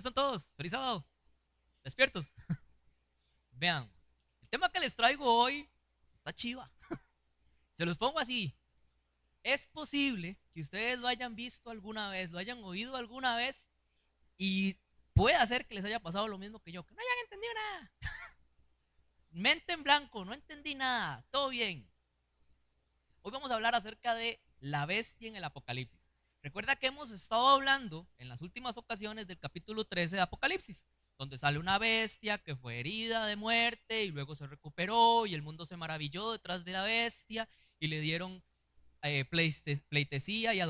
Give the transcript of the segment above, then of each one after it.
están todos? Feliz sábado. ¿Despiertos? Vean, el tema que les traigo hoy está chiva. Se los pongo así. Es posible que ustedes lo hayan visto alguna vez, lo hayan oído alguna vez y puede ser que les haya pasado lo mismo que yo, que no hayan entendido nada. Mente en blanco, no entendí nada, todo bien. Hoy vamos a hablar acerca de la bestia en el Apocalipsis. Recuerda que hemos estado hablando en las últimas ocasiones del capítulo 13 de Apocalipsis, donde sale una bestia que fue herida de muerte y luego se recuperó y el mundo se maravilló detrás de la bestia y le dieron pleitesía y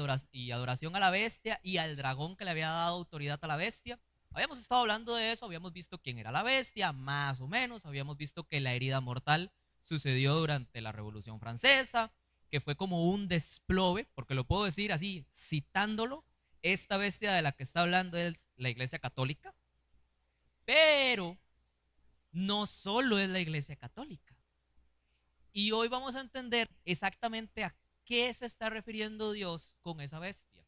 adoración a la bestia y al dragón que le había dado autoridad a la bestia. Habíamos estado hablando de eso, habíamos visto quién era la bestia, más o menos, habíamos visto que la herida mortal sucedió durante la Revolución Francesa, que fue como un desplome, porque lo puedo decir así, citándolo, esta bestia de la que está hablando es la Iglesia Católica, pero no solo es la Iglesia Católica. Y hoy vamos a entender exactamente a qué se está refiriendo Dios con esa bestia.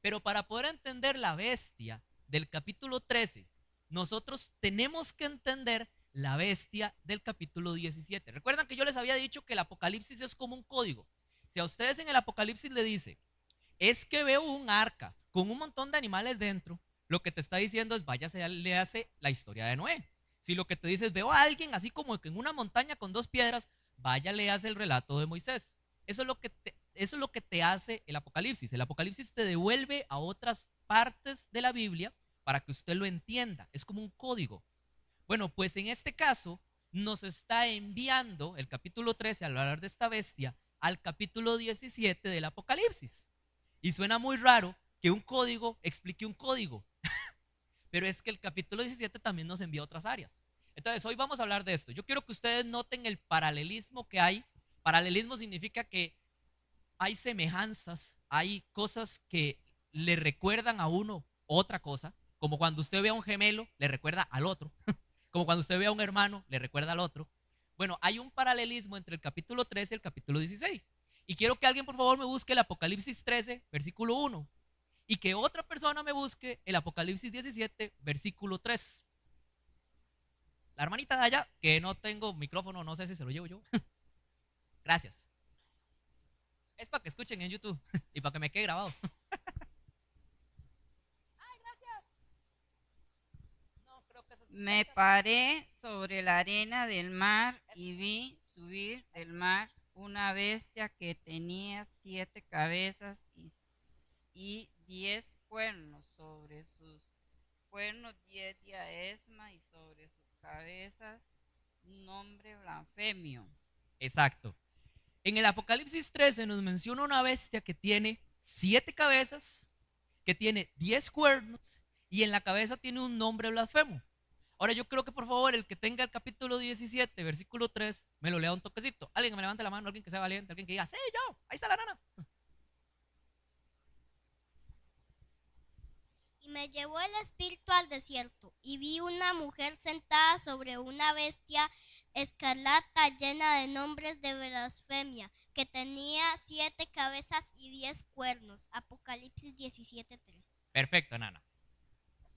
Pero para poder entender la bestia del capítulo 13, nosotros tenemos que entender la bestia del capítulo 17. Recuerdan que yo les había dicho que el Apocalipsis es como un código. Si a ustedes en el Apocalipsis le dice, es que veo un arca con un montón de animales dentro, lo que te está diciendo es váyase, le hace la historia de Noé. Si lo que te dice es veo a alguien así como que en una montaña con dos piedras, vaya, le hace el relato de Moisés. Eso es lo que te hace el Apocalipsis. El Apocalipsis te devuelve a otras partes de la Biblia para que usted lo entienda. Es como un código. Bueno, pues en este caso nos está enviando el capítulo 13 al hablar de esta bestia al capítulo 17 del Apocalipsis. Y suena muy raro que un código explique un código, pero es que el capítulo 17 también nos envía a otras áreas. Entonces hoy vamos a hablar de esto. Yo quiero que ustedes noten el paralelismo que hay. Paralelismo significa que hay semejanzas, hay cosas que le recuerdan a uno otra cosa, como cuando usted ve a un gemelo, le recuerda al otro, como cuando usted ve a un hermano, le recuerda al otro. Bueno, hay un paralelismo entre el capítulo 13 y el capítulo 16. Y quiero que alguien por favor me busque el Apocalipsis 13, versículo 1, y que otra persona me busque el Apocalipsis 17, versículo 3. La hermanita de allá, que no tengo micrófono, no sé si se lo llevo yo. Gracias. Es para que escuchen en YouTube y para que me quede grabado. Ay, gracias. No, creo que esas Me distraigan. paré sobre la arena del mar y vi subir del mar una bestia que tenía 7 cabezas y 10 cuernos. Sobre sus cuernos 10 diadema y sobre sus cabezas un nombre blasfemio. Exacto. En el Apocalipsis 13 nos menciona una bestia que tiene 7 cabezas, que tiene 10 cuernos y en la cabeza tiene un nombre blasfemo. Ahora yo creo que por favor el que tenga el capítulo 17, versículo 3, me lo lea un toquecito. Alguien que me levante la mano, alguien que sea valiente, alguien que diga, sí, yo, ahí está la nana. Y me llevó el espíritu al desierto, y vi una mujer sentada sobre una bestia escarlata llena de nombres de blasfemia, que tenía 7 cabezas y 10 cuernos. Apocalipsis 17:3. Perfecto, nana.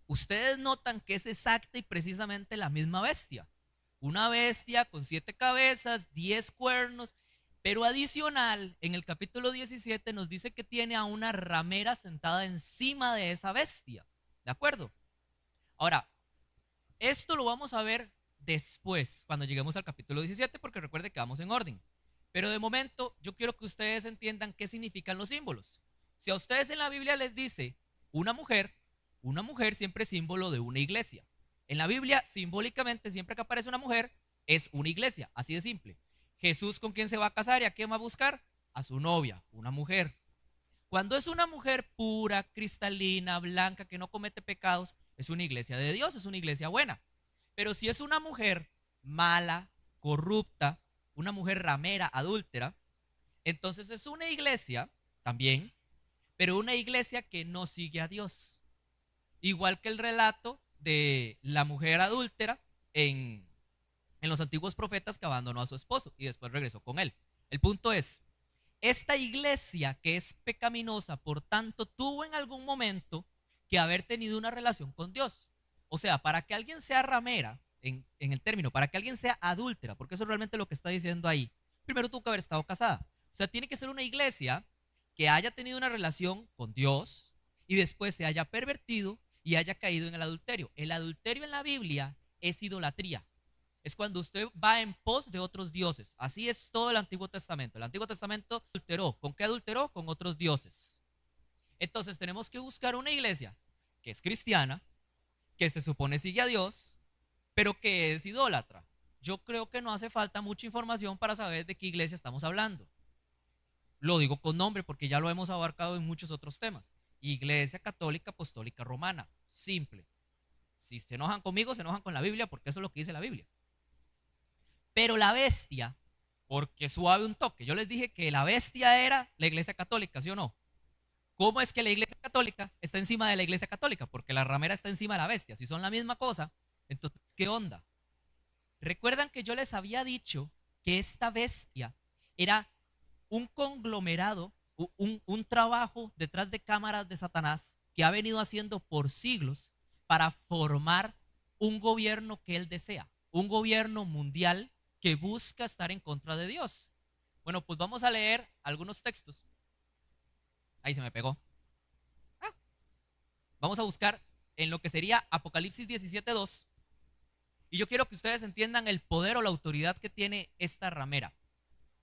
Ustedes notan que es exacta y precisamente la misma bestia. Una bestia con 7 cabezas, 10 cuernos, pero adicional, en el capítulo 17 nos dice que tiene a una ramera sentada encima de esa bestia. ¿De acuerdo? Ahora, esto lo vamos a ver después, cuando lleguemos al capítulo 17, porque recuerde que vamos en orden. Pero de momento, yo quiero que ustedes entiendan qué significan los símbolos. Si a ustedes en la Biblia les dice una mujer, una mujer siempre es símbolo de una iglesia. En la Biblia, simbólicamente, siempre que aparece una mujer, es una iglesia, así de simple. Jesús, ¿con quién se va a casar y a quién va a buscar? A su novia, una mujer. Cuando es una mujer pura, cristalina, blanca, que no comete pecados, es una iglesia de Dios, es una iglesia buena. Pero si es una mujer mala, corrupta, una mujer ramera, adúltera, entonces es una iglesia también, pero una iglesia que no sigue a Dios. Igual que el relato de la mujer adúltera en los antiguos profetas que abandonó a su esposo y después regresó con él. El punto es, esta iglesia que es pecaminosa, por tanto, tuvo en algún momento que haber tenido una relación con Dios. O sea, para que alguien sea ramera, en el término, para que alguien sea adúltera, porque eso es realmente lo que está diciendo ahí, primero tuvo que haber estado casada. O sea, tiene que ser una iglesia que haya tenido una relación con Dios y después se haya pervertido y haya caído en el adulterio. El adulterio en la Biblia es idolatría. Es cuando usted va en pos de otros dioses. Así es todo el Antiguo Testamento. El Antiguo Testamento adulteró. ¿Con qué adulteró? Con otros dioses. Entonces tenemos que buscar una iglesia que es cristiana, que se supone sigue a Dios, pero que es idólatra. Yo creo que no hace falta mucha información para saber de qué iglesia estamos hablando. Lo digo con nombre porque ya lo hemos abarcado en muchos otros temas. Iglesia Católica Apostólica Romana. Simple. Si se enojan conmigo, se enojan con la Biblia porque eso es lo que dice la Biblia. Pero la bestia, porque suave un toque. Yo les dije que la bestia era la Iglesia Católica, ¿sí o no? ¿Cómo es que la Iglesia Católica está encima de la Iglesia Católica? Porque la ramera está encima de la bestia. Si son la misma cosa, entonces, ¿qué onda? Recuerdan que yo les había dicho que esta bestia era un conglomerado, un trabajo detrás de cámaras de Satanás que ha venido haciendo por siglos para formar un gobierno que él desea, un gobierno mundial que busca estar en contra de Dios. Bueno, pues vamos a leer algunos textos. Ahí se me pegó. Vamos a buscar en lo que sería Apocalipsis 17:2. Y yo quiero que ustedes entiendan el poder o la autoridad que tiene esta ramera.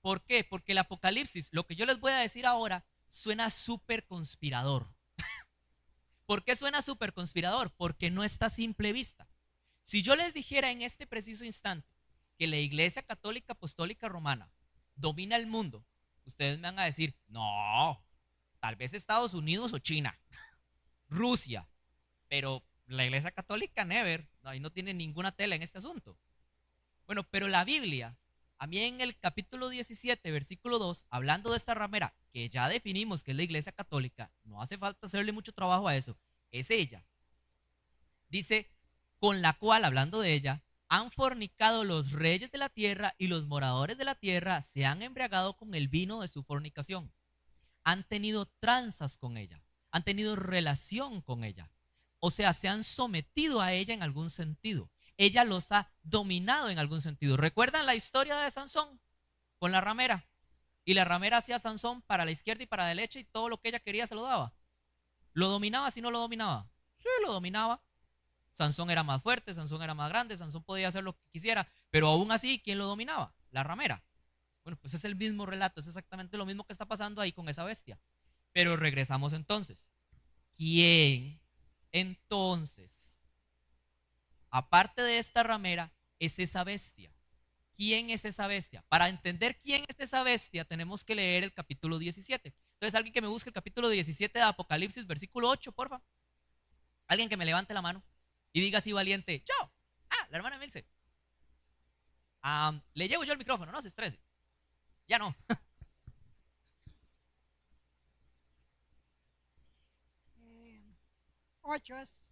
¿Por qué? Porque el Apocalipsis, lo que yo les voy a decir ahora, suena súper conspirador. ¿Por qué suena súper conspirador? Porque no está a simple vista. Si yo les dijera en este preciso instante que la Iglesia Católica Apostólica Romana domina el mundo, ustedes me van a decir, no, tal vez Estados Unidos o China, Rusia, pero la Iglesia Católica never, ahí no tiene ninguna tela en este asunto. Bueno, pero la Biblia, a mí en el capítulo 17, versículo 2, hablando de esta ramera, que ya definimos que es la Iglesia Católica, no hace falta hacerle mucho trabajo a eso, es ella. Dice, con la cual, hablando de ella, han fornicado los reyes de la tierra y los moradores de la tierra se han embriagado con el vino de su fornicación. Han tenido tranzas con ella, han tenido relación con ella. O sea, se han sometido a ella en algún sentido. Ella los ha dominado en algún sentido. ¿Recuerdan la historia de Sansón con la ramera? Y la ramera hacía a Sansón para la izquierda y para la derecha y todo lo que ella quería se lo daba. ¿Lo dominaba si no lo dominaba? Sí, lo dominaba. Sansón era más fuerte, Sansón era más grande, Sansón podía hacer lo que quisiera, pero aún así, ¿quién lo dominaba? La ramera. Bueno, pues es el mismo relato, es exactamente lo mismo que está pasando ahí con esa bestia. Pero regresamos entonces. ¿Quién entonces, aparte de esta ramera, es esa bestia? ¿Quién es esa bestia? Para entender quién es esa bestia, tenemos que leer el capítulo 17. Entonces, alguien que me busque el capítulo 17 de Apocalipsis, versículo 8, porfa. Alguien que me levante la mano y diga así valiente, yo. La hermana Milce. Le llevo yo el micrófono, no se estrese. Ya no. 8 es: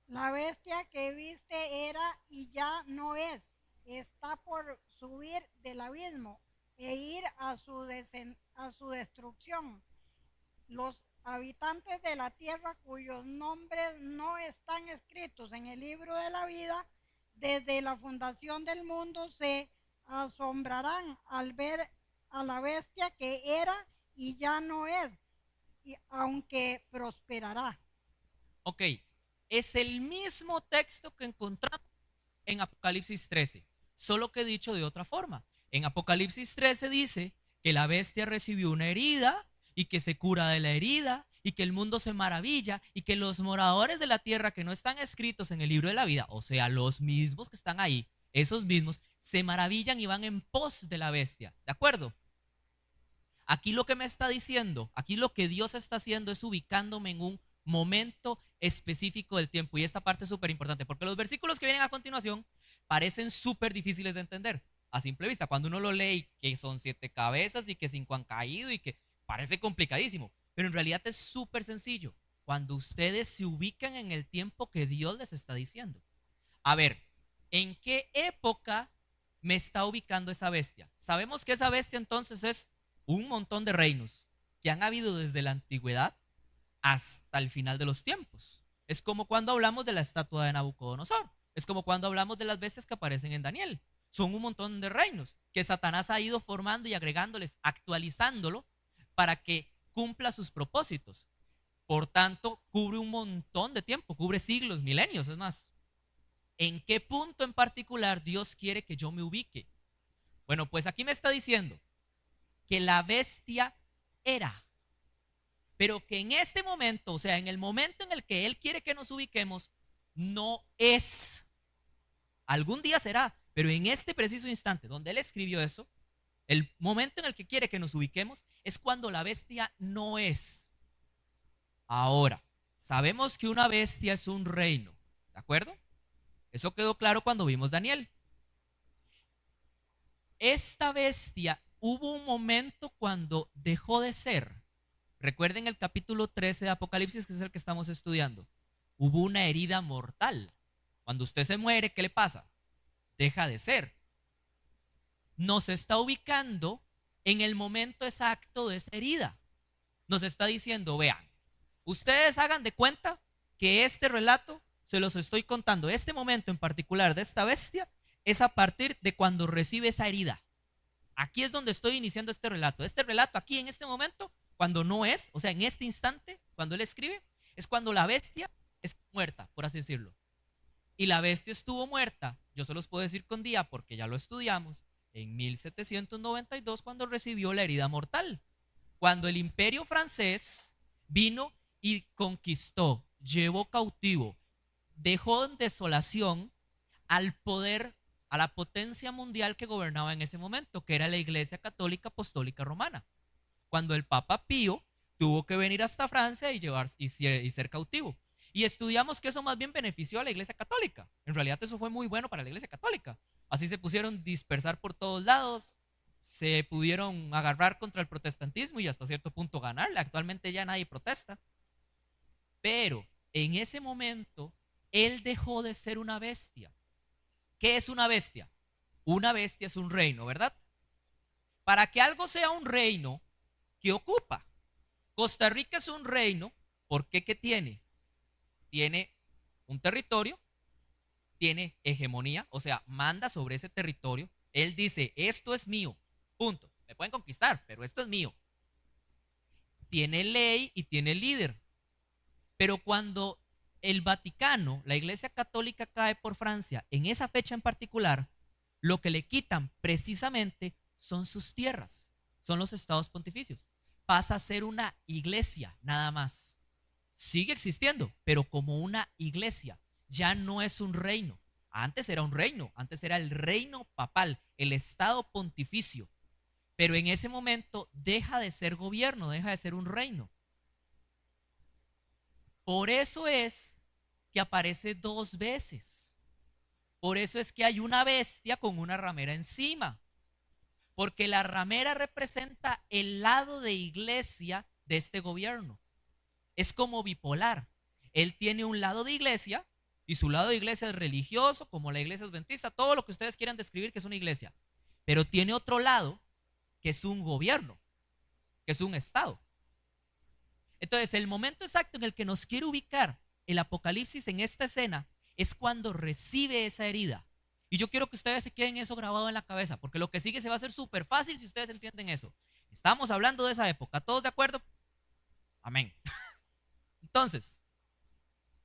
la bestia que viste era y ya no es, está por subir del abismo e ir a su destrucción. Los habitantes de la tierra cuyos nombres no están escritos en el libro de la vida desde la fundación del mundo se asombrarán al ver a la bestia que era y ya no es, y aunque prosperará. Ok, es el mismo texto que encontramos en Apocalipsis 13, solo que dicho de otra forma. En Apocalipsis 13 dice que la bestia recibió una herida y que se cura de la herida y que el mundo se maravilla y que los moradores de la tierra que no están escritos en el libro de la vida, o sea, los mismos que están ahí, esos mismos, se maravillan y van en pos de la bestia. ¿De acuerdo? Aquí lo que me está diciendo, aquí lo que Dios está haciendo es ubicándome en un momento específico del tiempo. Y esta parte es súper importante porque los versículos que vienen a continuación parecen súper difíciles de entender a simple vista. Cuando uno lo lee, que son 7 cabezas y que 5 han caído y que parece complicadísimo, pero en realidad es súper sencillo cuando ustedes se ubican en el tiempo que Dios les está diciendo. A ver, ¿en qué época me está ubicando esa bestia? Sabemos que esa bestia entonces es un montón de reinos que han habido desde la antigüedad hasta el final de los tiempos. Es como cuando hablamos de la estatua de Nabucodonosor. Es como cuando hablamos de las bestias que aparecen en Daniel. Son un montón de reinos que Satanás ha ido formando y agregándoles, actualizándolo para que cumpla sus propósitos. Por tanto, cubre un montón de tiempo, cubre siglos, milenios, es más. ¿En qué punto en particular Dios quiere que yo me ubique? Bueno, pues aquí me está diciendo que la bestia era, pero que en este momento, o sea, en el momento en el que Él quiere que nos ubiquemos, no es. Algún día será, pero en este preciso instante donde Él escribió eso, el momento en el que quiere que nos ubiquemos es cuando la bestia no es. Ahora, sabemos que una bestia es un reino, ¿de acuerdo? Eso quedó claro cuando vimos Daniel. Esta bestia hubo un momento cuando dejó de ser. Recuerden el capítulo 13 de Apocalipsis, que es el que estamos estudiando. Hubo una herida mortal. Cuando usted se muere, ¿qué le pasa? Deja de ser. Nos está ubicando en el momento exacto de esa herida. Nos está diciendo, vean, ustedes hagan de cuenta que este relato se los estoy contando. Este momento en particular de esta bestia es a partir de cuando recibe esa herida. Aquí es donde estoy iniciando este relato. Este relato aquí en este momento, cuando no es, o sea, en este instante, cuando él escribe, es cuando la bestia está muerta, por así decirlo. Y la bestia estuvo muerta, yo se los puedo decir con día porque ya lo estudiamos, en 1792 cuando recibió la herida mortal. Cuando el imperio francés vino y conquistó, llevó cautivo, dejó en desolación al poder, a la potencia mundial que gobernaba en ese momento, que era la Iglesia Católica Apostólica Romana. Cuando el Papa Pío tuvo que venir hasta Francia y ser cautivo. Y estudiamos que eso más bien benefició a la Iglesia Católica. En realidad eso fue muy bueno para la Iglesia Católica. Así se pusieron dispersar por todos lados, se pudieron agarrar contra el protestantismo y hasta cierto punto ganarle. Actualmente ya nadie protesta. Pero en ese momento él dejó de ser una bestia. ¿Qué es una bestia? Una bestia es un reino, ¿verdad? Para que algo sea un reino, ¿qué ocupa? Costa Rica es un reino, ¿por qué? ¿Qué tiene? Tiene un territorio, tiene hegemonía, o sea, manda sobre ese territorio. Él dice, esto es mío, punto. Me pueden conquistar, pero esto es mío. Tiene ley y tiene líder. Pero cuando el Vaticano, la Iglesia Católica cae por Francia, en esa fecha en particular, lo que le quitan precisamente son sus tierras, son los estados pontificios. Pasa a ser una iglesia nada más. Sigue existiendo, pero como una iglesia. Ya no es un reino. Antes era un reino, antes era el reino papal, el estado pontificio. Pero en ese momento deja de ser gobierno, deja de ser un reino. Por eso es que aparece dos veces. Por eso es que hay una bestia con una ramera encima. Porque la ramera representa el lado de iglesia de este gobierno. Es como bipolar. Él tiene un lado de iglesia y su lado de iglesia es religioso, como la iglesia adventista, todo lo que ustedes quieran describir que es una iglesia. Pero tiene otro lado que es un gobierno, que es un estado. Entonces, el momento exacto en el que nos quiere ubicar el Apocalipsis en esta escena es cuando recibe esa herida. Y yo quiero que ustedes se queden eso grabado en la cabeza, porque lo que sigue se va a hacer súper fácil si ustedes entienden eso. Estamos hablando de esa época, ¿todos de acuerdo? Amén. Entonces,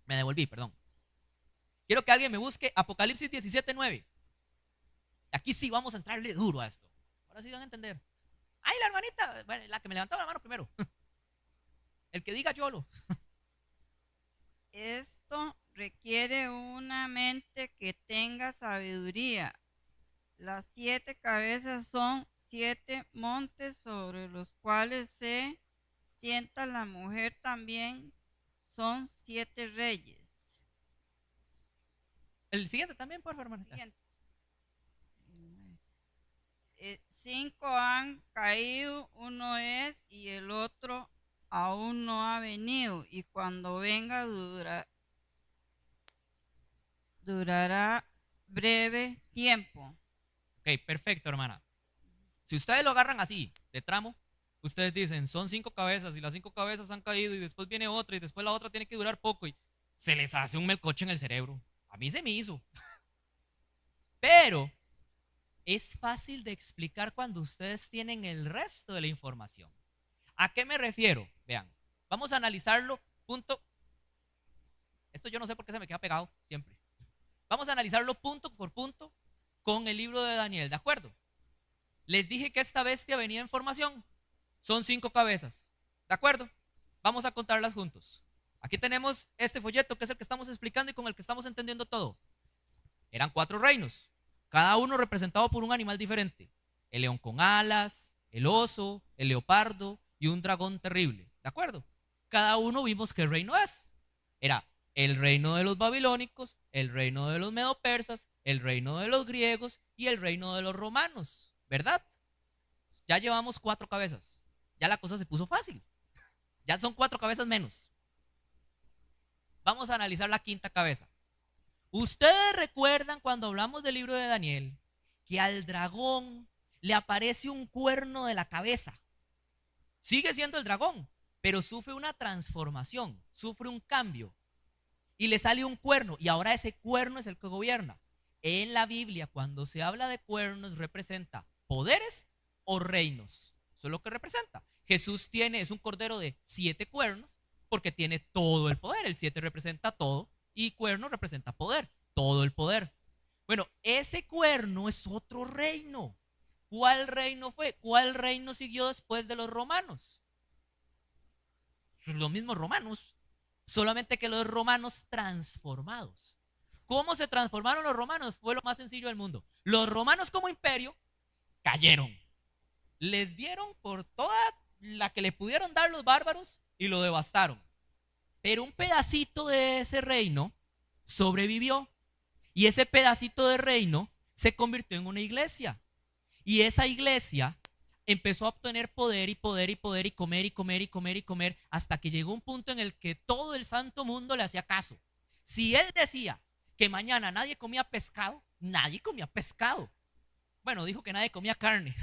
me devolví, perdón. Quiero que alguien me busque Apocalipsis 17:9. Aquí sí vamos a entrarle duro a esto. Ahora sí van a entender. Ay, la hermanita, bueno, la que me levantaba la mano primero. El que diga YOLO. Esto requiere una mente que tenga sabiduría. Las 7 cabezas son 7 montes sobre los cuales se sienta la mujer también. Son 7 reyes. El siguiente también, por favor, hermanita. 5 han caído, uno es y el otro aún no ha venido, y cuando venga durará breve tiempo. Ok, perfecto, hermana. Si ustedes lo agarran así, de tramo, Ustedes dicen, son 5 cabezas y las 5 cabezas han caído y después viene otra y después la otra tiene que durar poco y se les hace un melcoche en el cerebro. A mí se me hizo. Pero es fácil de explicar cuando ustedes tienen el resto de la información. ¿A qué me refiero? Vean, vamos a analizarlo punto. Esto yo no sé por qué se me queda pegado siempre. Vamos a analizarlo punto por punto con el libro de Daniel, ¿de acuerdo? Les dije que esta bestia venía en formación. Son 5 cabezas, ¿de acuerdo? Vamos a contarlas juntos. Aquí tenemos este folleto que es el que estamos explicando y con el que estamos entendiendo todo. Eran 4 reinos, cada uno representado por un animal diferente. El león con alas, el oso, el leopardo y un dragón terrible, ¿de acuerdo? Cada uno vimos qué reino es. Era el reino de los babilónicos, el reino de los medo-persas, el reino de los griegos y el reino de los romanos, ¿verdad? Ya llevamos 4 cabezas. Ya la cosa se puso fácil. Ya son 4 cabezas menos. Vamos a analizar la 5ª cabeza. Ustedes recuerdan cuando hablamos del libro de Daniel que al dragón le aparece un cuerno de la cabeza. Sigue siendo el dragón, pero sufre una transformación, sufre un cambio y le sale un cuerno y ahora ese cuerno es el que gobierna. En la Biblia, cuando se habla de cuernos, representa poderes o reinos. Eso es lo que representa. Jesús es un cordero de 7 cuernos porque tiene todo el poder. El 7 representa todo y cuerno representa poder, todo el poder. Bueno, ese cuerno es otro reino. ¿Cuál reino fue? ¿Cuál reino siguió después de los romanos? Los mismos romanos, solamente que los romanos transformados. ¿Cómo se transformaron los romanos? Fue lo más sencillo del mundo. Los romanos como imperio cayeron. Les dieron por toda la que le pudieron dar los bárbaros y lo devastaron. Pero un pedacito de ese reino sobrevivió y ese pedacito de reino se convirtió en una iglesia. Y esa iglesia empezó a obtener poder y poder y poder y comer y comer y comer y comer hasta que llegó un punto en el que todo el santo mundo le hacía caso. Si él decía que mañana nadie comía pescado, nadie comía pescado. Bueno, dijo que nadie comía carne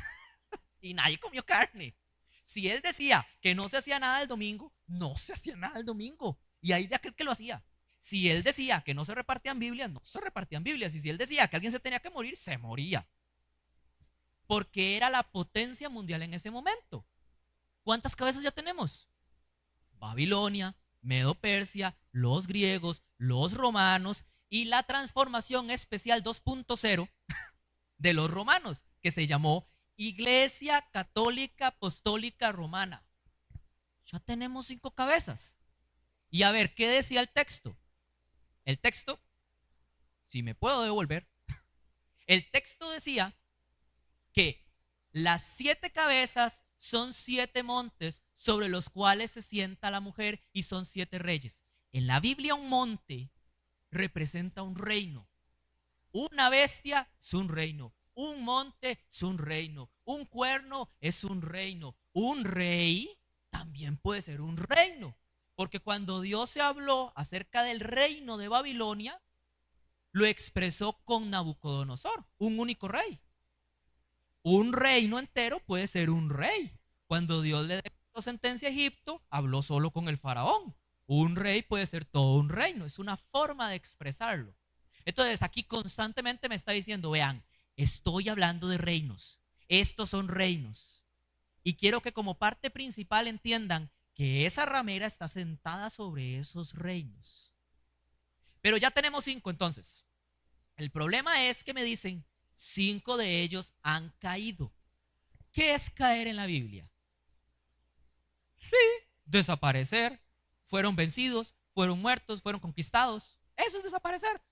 y nadie comió carne. Si él decía que no se hacía nada el domingo, no se hacía nada el domingo. Y ahí de aquel que lo hacía. Si él decía que no se repartían Biblias, no se repartían Biblias. Y si él decía que alguien se tenía que morir, se moría. Porque era la potencia mundial en ese momento. ¿Cuántas cabezas ya tenemos? Babilonia, Medo-Persia, los griegos, los romanos y la transformación especial 2.0 de los romanos, que se llamó Iglesia Católica Apostólica Romana. Ya tenemos 5 cabezas. Y a ver, ¿qué decía el texto? El texto, si me puedo devolver, el texto decía que las 7 cabezas son 7 montes sobre los cuales se sienta la mujer y son 7 reyes. En la Biblia un monte representa un reino. Una bestia es un reino. Un monte es un reino. Un cuerno es un reino. Un rey también puede ser un reino. Porque cuando Dios se habló acerca del reino de Babilonia, lo expresó con Nabucodonosor, un único rey. Un reino entero puede ser un rey. Cuando Dios le dio sentencia a Egipto, habló solo con el faraón. Un rey puede ser todo un reino. Es una forma de expresarlo. Entonces aquí constantemente me está diciendo, vean, estoy hablando de reinos. Estos son reinos. Y quiero que como parte principal entiendan que esa ramera está sentada sobre esos reinos. Pero ya tenemos 5 entonces. El problema es que me dicen, 5 de ellos han caído. ¿Qué es caer en la Biblia? Sí, desaparecer. Fueron vencidos, fueron muertos, fueron conquistados. Eso es desaparecer.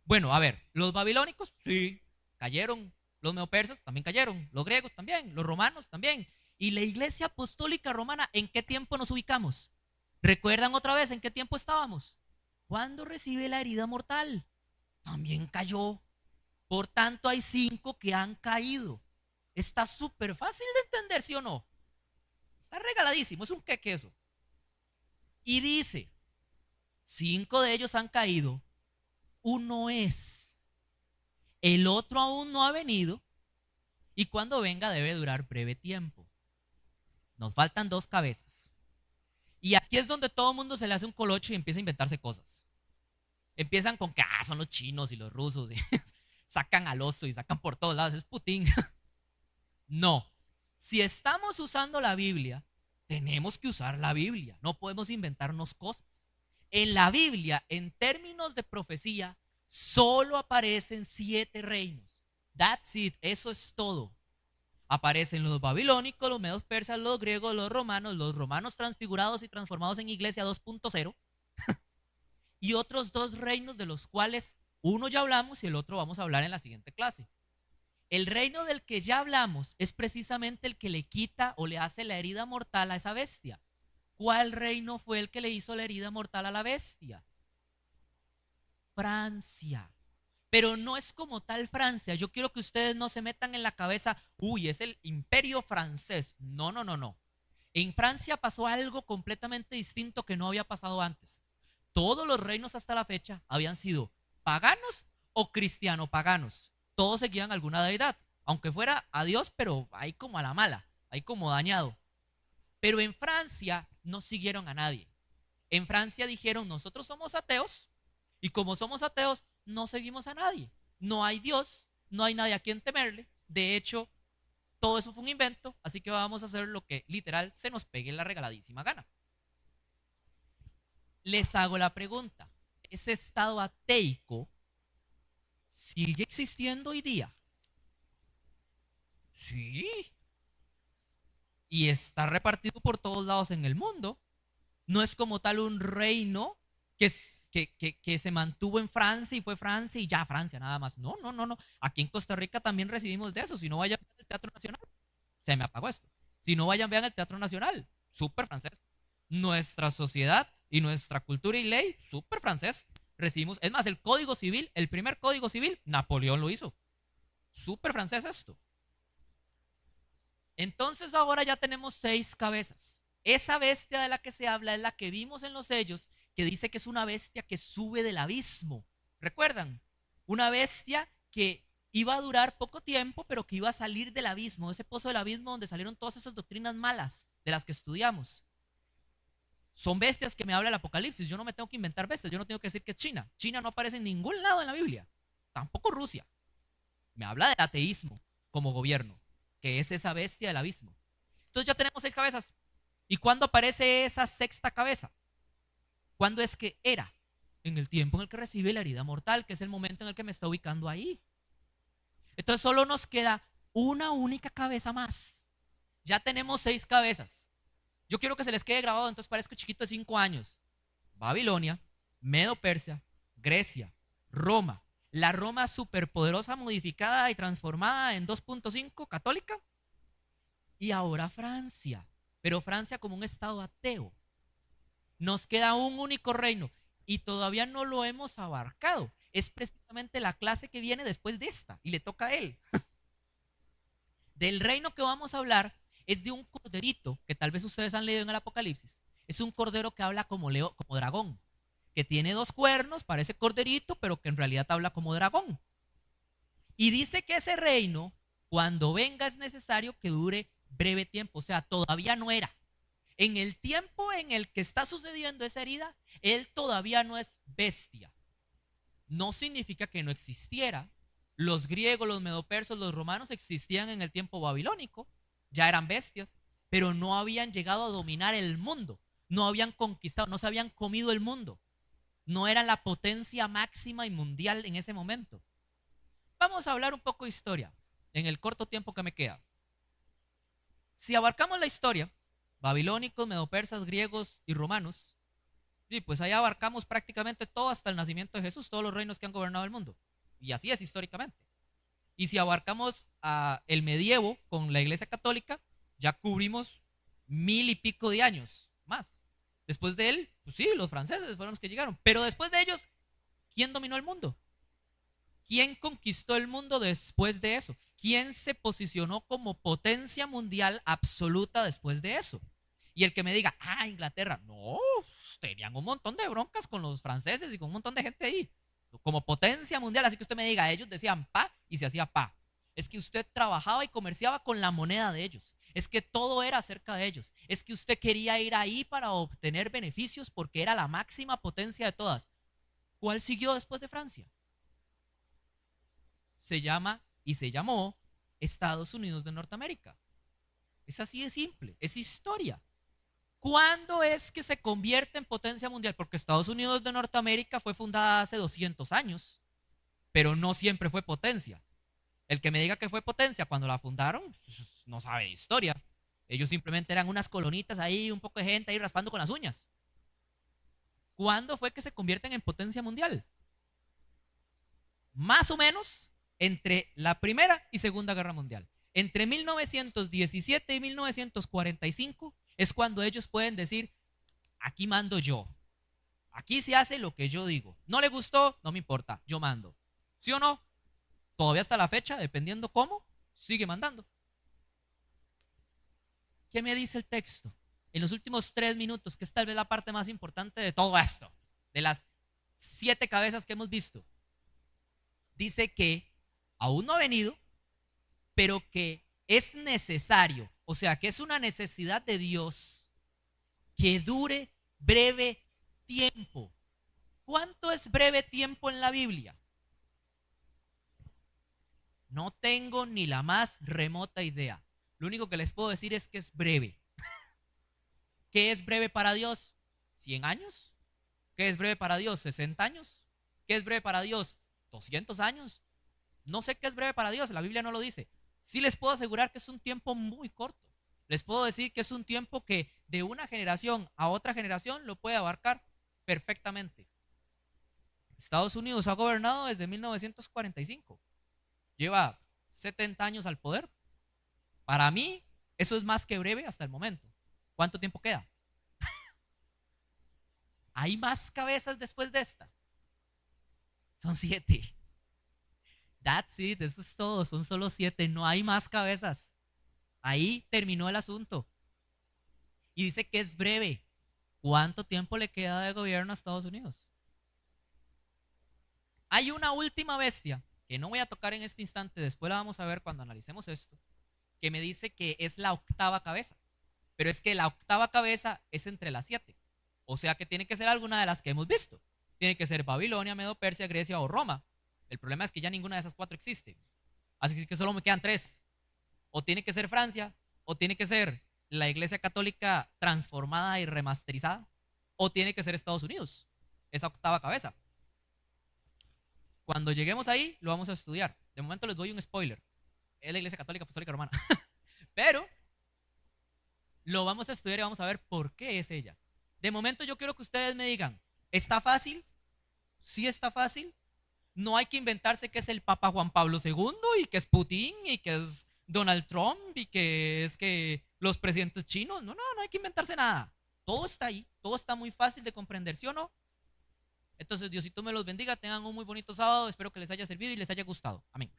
Bueno, a ver, los babilónicos, sí, cayeron. Los medo-persas también cayeron. Los griegos también. Los romanos también. ¿Y la Iglesia Apostólica Romana en qué tiempo nos ubicamos? ¿Recuerdan otra vez en qué tiempo estábamos? ¿Cuándo recibe la herida mortal? También cayó. Por tanto, hay 5 que han caído. Está súper fácil de entender, ¿sí o no? Está regaladísimo, es un queque eso. Y dice, 5 de ellos han caído, uno es. El otro aún no ha venido y cuando venga debe durar breve tiempo. Nos faltan 2 cabezas. Y aquí es donde todo el mundo se le hace un colocho y empieza a inventarse cosas. Empiezan con que son los chinos y los rusos. Y sacan al oso y sacan por todos lados. Es Putin. No. Si estamos usando la Biblia, tenemos que usar la Biblia. No podemos inventarnos cosas. En la Biblia, en términos de profecía, solo aparecen 7 reinos. That's it. Eso es todo. Aparecen los babilónicos, los medos persas, los griegos, los romanos transfigurados y transformados en iglesia 2.0 y otros 2 reinos de los cuales uno ya hablamos y el otro vamos a hablar en la siguiente clase. El reino del que ya hablamos es precisamente el que le quita o le hace la herida mortal a esa bestia. ¿Cuál reino fue el que le hizo la herida mortal a la bestia? Francia. Pero no es como tal Francia. Yo quiero que ustedes no se metan en la cabeza, uy, es el imperio francés. No, no, no, no. En Francia pasó algo completamente distinto que no había pasado antes. Todos los reinos hasta la fecha habían sido paganos o cristiano-paganos. Todos seguían alguna deidad, aunque fuera a Dios, pero ahí como a la mala, ahí como dañado. Pero en Francia no siguieron a nadie. En Francia dijeron, nosotros somos ateos y como somos ateos, no seguimos a nadie. No hay Dios, no hay nadie a quien temerle. De hecho, todo eso fue un invento, así que vamos a hacer lo que literal se nos pegue la regaladísima gana. Les hago la pregunta, ¿ese estado ateico sigue existiendo hoy día? Sí. Y está repartido por todos lados en el mundo. No es como tal un reino que se mantuvo en Francia y fue Francia y ya Francia nada más. No, no, no, no. Aquí en Costa Rica también recibimos de eso. Si no, vayan al Teatro Nacional. Se me apagó esto. Si no, vayan, vean el Teatro Nacional. Súper francés. Nuestra sociedad y nuestra cultura y ley, súper francés. Recibimos, es más, el Código Civil, el primer Código Civil, Napoleón lo hizo. Súper francés esto. Entonces ahora ya tenemos 6 cabezas. Esa bestia de la que se habla es la que vimos en los sellos, que dice que es una bestia que sube del abismo. ¿Recuerdan? Una bestia que iba a durar poco tiempo, pero que iba a salir del abismo, ese pozo del abismo donde salieron todas esas doctrinas malas de las que estudiamos. Son bestias que me habla el Apocalipsis. Yo no me tengo que inventar bestias. Yo no tengo que decir que es China. China no aparece en ningún lado en la Biblia. Tampoco Rusia. Me habla del ateísmo como gobierno, que es esa bestia del abismo. Entonces ya tenemos 6 cabezas. ¿Y cuándo aparece esa 6ª cabeza? ¿Cuándo es que era? En el tiempo en el que recibe la herida mortal, que es el momento en el que me está ubicando ahí. Entonces solo nos queda una única cabeza más. Ya tenemos 6 cabezas. Yo quiero que se les quede grabado, entonces parezco chiquito de 5 años. Babilonia, Medo-Persia, Grecia, Roma. La Roma superpoderosa, modificada y transformada en 2.5, católica. Y ahora Francia. Pero Francia como un estado ateo. Nos queda un único reino y todavía no lo hemos abarcado. Es precisamente la clase que viene después de esta y le toca a él. Del reino que vamos a hablar es de un corderito que tal vez ustedes han leído en el Apocalipsis. Es un cordero que habla como dragón, que tiene 2 cuernos, parece corderito, pero que en realidad habla como dragón. Y dice que ese reino, cuando venga, es necesario que dure breve tiempo, o sea, todavía no era. En el tiempo en el que está sucediendo esa herida, él todavía no es bestia. No significa que no existiera. Los griegos, los medopersos, los romanos existían en el tiempo babilónico, ya eran bestias, pero no habían llegado a dominar el mundo, no habían conquistado, no se habían comido el mundo, no eran la potencia máxima y mundial en ese momento. Vamos a hablar un poco de historia en el corto tiempo que me queda. Si abarcamos la historia, babilónicos, medopersas, griegos y romanos, y pues ahí abarcamos prácticamente todo hasta el nacimiento de Jesús, todos los reinos que han gobernado el mundo. Y así es históricamente. Y si abarcamos el medievo con la Iglesia Católica, ya cubrimos 1000 y pico de años más. Después de él, pues sí, los franceses fueron los que llegaron. Pero después de ellos, ¿quién dominó el mundo? ¿Quién conquistó el mundo después de eso? ¿Quién se posicionó como potencia mundial absoluta después de eso? Y el que me diga, Inglaterra, no, tenían un montón de broncas con los franceses y con un montón de gente ahí, como potencia mundial. Así que usted me diga, ellos decían pa y se hacía pa. Es que usted trabajaba y comerciaba con la moneda de ellos. es que todo era acerca de ellos, es que usted quería ir ahí para obtener beneficios porque era la máxima potencia de todas. ¿Cuál siguió después de Francia? Se llama y se llamó Estados Unidos de Norteamérica. Es así de simple, es historia. ¿Cuándo es que se convierte en potencia mundial? Porque Estados Unidos de Norteamérica fue fundada hace 200 años, pero no siempre fue potencia. El que me diga que fue potencia cuando la fundaron, pues, no sabe de historia. Ellos simplemente eran unas colonitas ahí, un poco de gente ahí raspando con las uñas. ¿Cuándo fue que se convierten en potencia mundial? Más o menos entre la Primera y Segunda Guerra Mundial. Entre 1917 y 1945 es cuando ellos pueden decir, aquí mando yo. Aquí se hace lo que yo digo. No le gustó, no me importa, yo mando. ¿Sí o no? Todavía hasta la fecha, dependiendo cómo, sigue mandando. ¿Qué me dice el texto? En los últimos 3 minutos, que es tal vez la parte más importante de todo esto, de las 7 cabezas que hemos visto. Dice que aún no ha venido, pero que es necesario, o sea, que es una necesidad de Dios que dure breve tiempo. ¿Cuánto es breve tiempo en la Biblia? No tengo ni la más remota idea. Lo único que les puedo decir es que es breve. ¿Qué es breve para Dios? ¿100 años? ¿Qué es breve para Dios? ¿60 años? ¿Qué es breve para Dios? ¿200 años? No sé qué es breve para Dios, la Biblia no lo dice. Sí les puedo asegurar que es un tiempo muy corto. Les puedo decir que es un tiempo que de una generación a otra generación lo puede abarcar perfectamente. Estados Unidos ha gobernado desde 1945. Lleva 70 años al poder. Para mí, eso es más que breve hasta el momento. ¿Cuánto tiempo queda? ¿Hay más cabezas después de esta? Son 7. That's it, eso es todo, son solo 7, no hay más cabezas. Ahí terminó el asunto. Y dice que es breve. ¿Cuánto tiempo le queda de gobierno a Estados Unidos? Hay una última bestia que no voy a tocar en este instante, después la vamos a ver cuando analicemos esto, que me dice que es la 8ª cabeza. Pero es que la 8ª cabeza es entre las 7. O sea que tiene que ser alguna de las que hemos visto. Tiene que ser Babilonia, Medo Persia, Grecia o Roma. El problema es que ya ninguna de esas 4 existe. Así que solo me quedan 3. O tiene que ser Francia, o tiene que ser la Iglesia Católica transformada y remasterizada, o tiene que ser Estados Unidos, esa 8ª cabeza. Cuando lleguemos ahí, lo vamos a estudiar. De momento les doy un spoiler. Es la Iglesia Católica Apostólica Romana. Pero lo vamos a estudiar y vamos a ver por qué es ella. De momento yo quiero que ustedes me digan, ¿está fácil? ¿Sí está fácil? No hay que inventarse que es el Papa Juan Pablo II y que es Putin y que es Donald Trump y que es que los presidentes chinos. No hay que inventarse nada. Todo está ahí, todo está muy fácil de comprender, ¿sí o no? Entonces, Diosito me los bendiga, tengan un muy bonito sábado, espero que les haya servido y les haya gustado. Amén.